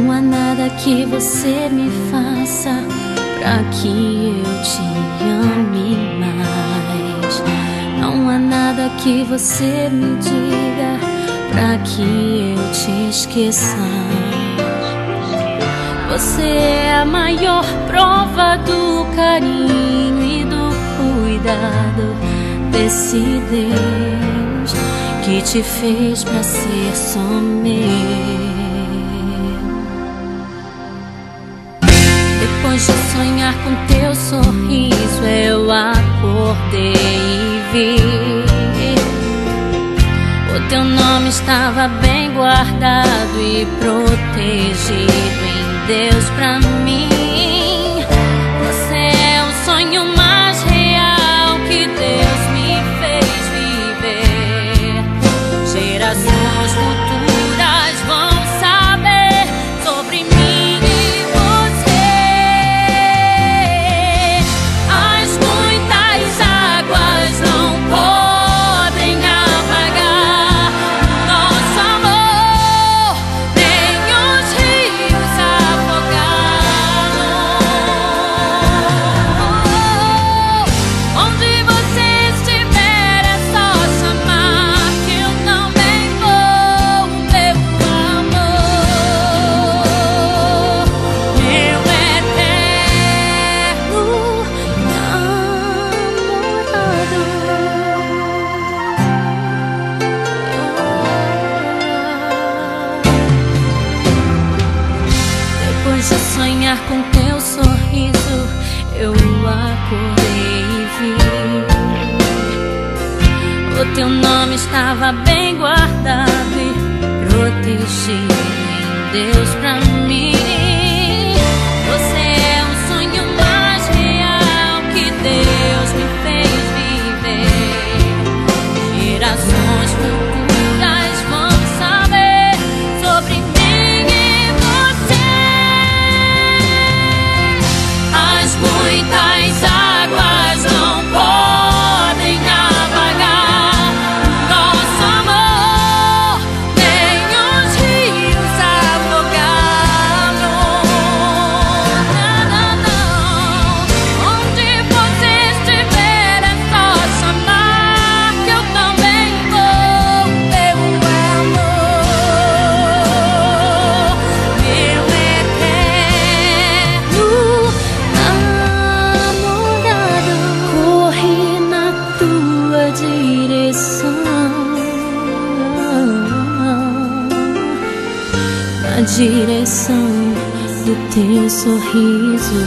Não há nada que você me faça pra que eu te ame mais. Não há nada que você me diga pra que eu te esqueça. Você é a maior prova do carinho e do cuidado desse Deus que te fez pra ser só meu. Depois de sonhar com teu sorriso, eu acordei e vi o teu nome estava bem guardado e protegido em Deus pra mim. Você é o sonho mais real que Deus me fez viver. Gerações futuras vão saber sobre mim e você. As muitas águas não podem apagar nosso amor, nem os rios afogar. Onde você estiver é só chamar que eu também vou, meu amor, meu eterno namorado. Depois de sonhar com teu sorriso, eu acordei e vi o teu nome estava bem guardado e protegido em Deus pra mim. Você é o sonho mais real que Deus me fez viver. Gerações futuras vão saber sobre mim e você. As muitas águas não podem apagar nosso amor, nem os rios afogar. Não, onde você estiver é só chamar que eu também vou, meu amor, meu eterno namorado. Corri na tua direção, na direção do teu sorriso.